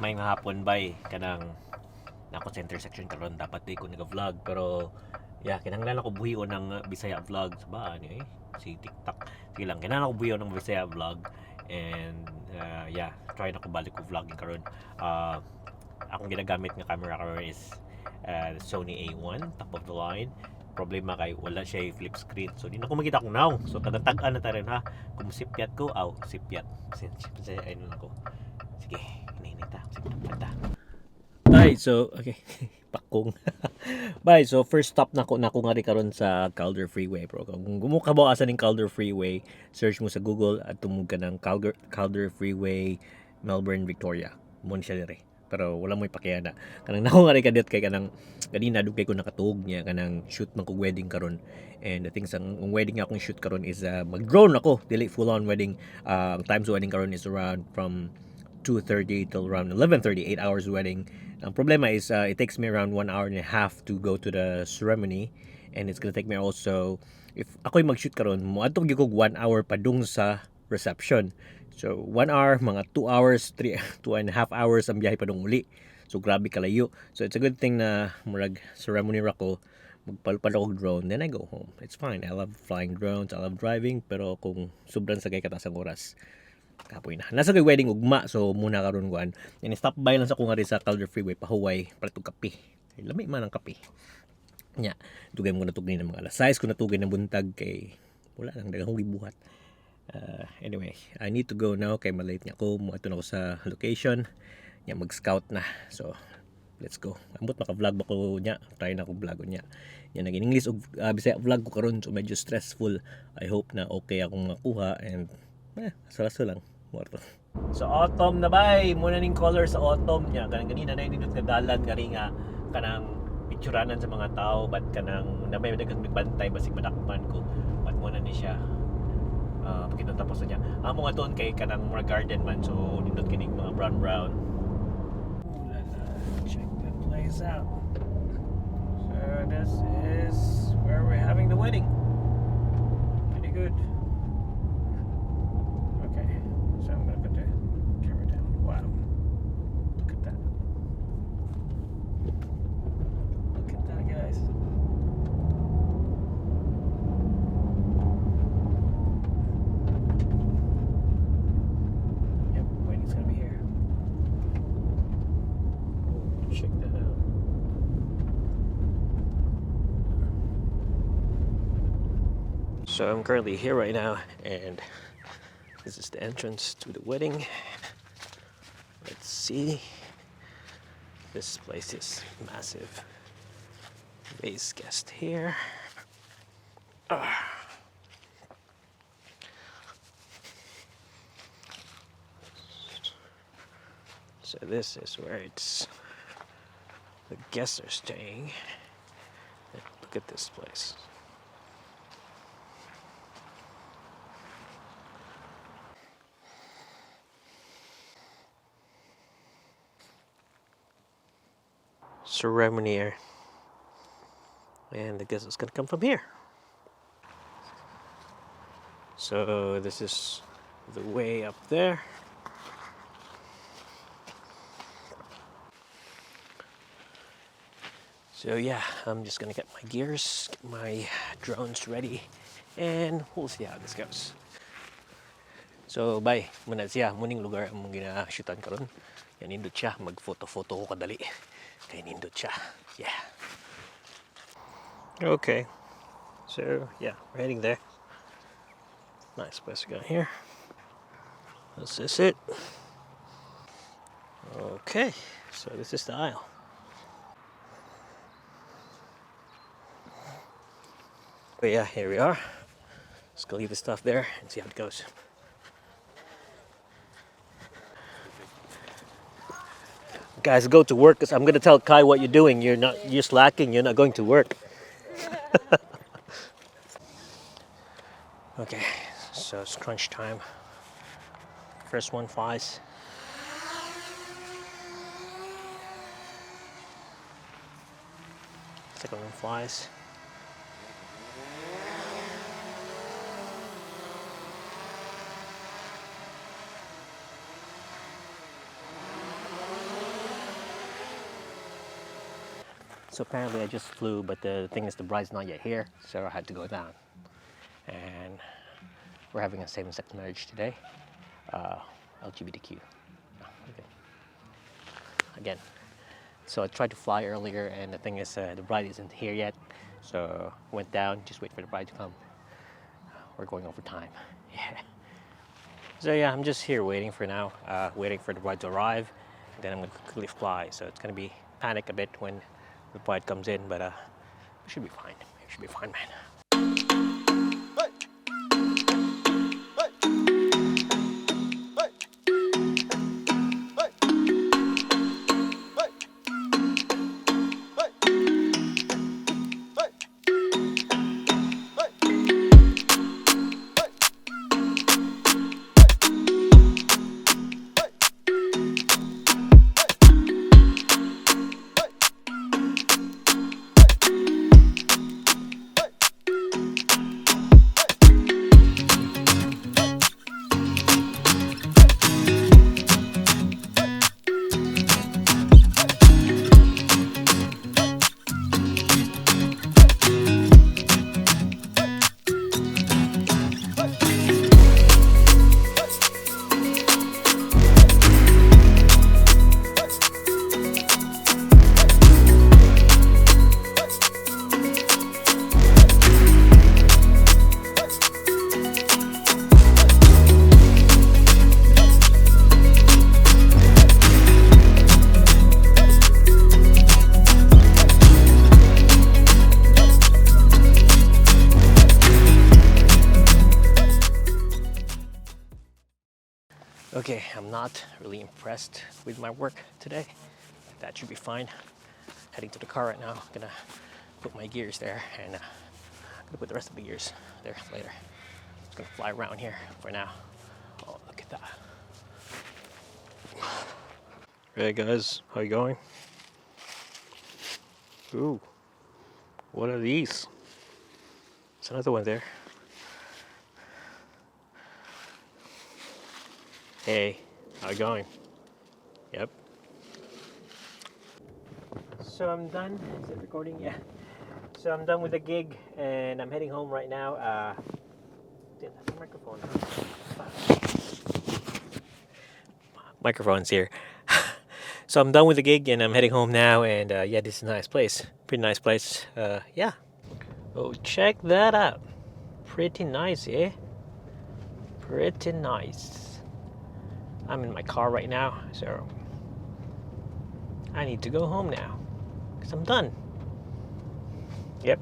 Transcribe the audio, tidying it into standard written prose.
may nga hapon bay kanang nako sa intersection karon dapat di ko nag-vlog pero yeah kinahanglan ako buhion ng Bisaya vlog sa ba ni si TikTok sige lang kinahanglan ako buhion ng Bisaya vlog and yeah try na ko balik ko vlogging karon akong ginagamit nga camera karon is Sony A1 top of the line problema kay wala siya flip screen so di na ko makita kung now so tagatag-an na ta rin ha kung sipyat ko sipyat kasi ayun ako sige hinihita sige ta. Bye, so, okay, pakong. Bye, so first stop na ko nga rin karon sa Calder Freeway, bro. Kung gumuka ba asa ning Calder Freeway, search mo sa Google at tumug ka ng Calder Freeway, Melbourne, Victoria. Mo siya dire. Pero wala mo ipakiyana. Kanang nako nga rin kadit kay kanang kanina dugay ko nakatuog niya kanang shoot man ko wedding karon. And the things ang wedding akong shoot karon is mag-drone ako, dili full on wedding. Ang time sa wedding karon is around from 2:30 till around 11:30, 8 hours wedding. Ang problema is it takes me around 1 hour and a half to go to the ceremony and it's gonna take me also if ako'y mag-shoot karon mo adtong gyud 1 hour pa dung sa reception. So 1 hour mga 2 hours 2.5 hours ang biyahe pa dung uli. So grabe kalayo. So it's a good thing na murag ceremony ra ko magpalpal ako drone then I go home. It's fine. I love flying drones, I love driving pero kung sobrang sagay katas ang oras kapoy na. Nasa kay wedding ugma so muna karon kuan. Ini stop by lang sa ko nga sa Calder Freeway pahuway para tug kape. Lami man ang kape. Nya, dugay mo natugay ng mga alas 6 ko natugay ng buntag kay wala lang daghang gibuhat. Anyway, I need to go now kay malate nya ko mo ato na ko sa location. Nya mag-scout na. So let's go. Ambot maka-vlog ba ko nya. Try na ko vlog nya. Yan naging English og Bisaya vlog ko karon so medyo stressful. I hope na okay akong makuha and saraso lang. So autumn na bay, muna ning color sa autumn niya. Kanang ganina na nindot nga dalan kani nga kanang picturanan sa mga tao but kanang na may daghang nagbantay basig madakpan ko. But muna ni siya. Pagkita tapos na niya. Amo nga ton kay kanang mga garden man so nindot kining mga brown. Check that place out. So this is where we're having the wedding. Pretty good. So I'm going to put the camera down. Wow. Look at that. Look at that, guys. Yep, wedding's going to be here. Check that out. So I'm currently here right now and this is the entrance to the wedding. Let's see. This place is massive. Today's guest here. So this is where the guests are staying. Look at this place. Ceremony here. And I guess it's gonna come from here. So this is the way up there. So yeah, I'm just gonna get my gears, get my drones ready, and we'll see how this goes. So bye, muna siya, muning lugar ang gina-shootan karon. Yan nindot siya, mag-photo-photo ko kadali. Kay nindot siya. Yeah. Okay. So yeah, we're heading there. Nice place to go here. This is it. Okay, so this is the aisle. But yeah, here we are. Let's go leave the stuff there and see how it goes. Guys, go to work because I'm going to tell Kai what you're doing. You're slacking. You're not going to work. Okay, so it's crunch time. First one flies. Second one flies. So apparently I just flew, but the thing is the bride's not yet here, so I had to go down. And we're having a same-sex marriage today. LGBTQ. Okay. Again. So I tried to fly earlier, and the thing is the bride isn't here yet. So went down, just wait for the bride to come. We're going over time. Yeah. So yeah, I'm just here waiting for now, waiting for the bride to arrive. And then I'm gonna quickly fly. So it's gonna be panic a bit when the bride comes in, but it should be fine. It should be fine, man. Okay, I'm not really impressed with my work today. That should be fine. Heading to the car right now. Gonna put my gears there, and gonna put the rest of the gears there later. Just gonna fly around here for now. Oh, look at that. Hey guys, how you going? Ooh, what are these? There's another one there. Hey, how you going? Yep. So I'm done. Is it recording? Yeah. So I'm done with the gig, and I'm heading home right now. Didn't have a microphone. Microphone's here. So I'm done with the gig, and I'm heading home now. And yeah, this is a nice place. Pretty nice place. Yeah. Oh, check that out. Pretty nice, eh? Pretty nice. I'm in my car right now, so I need to go home now because I'm done. Yep.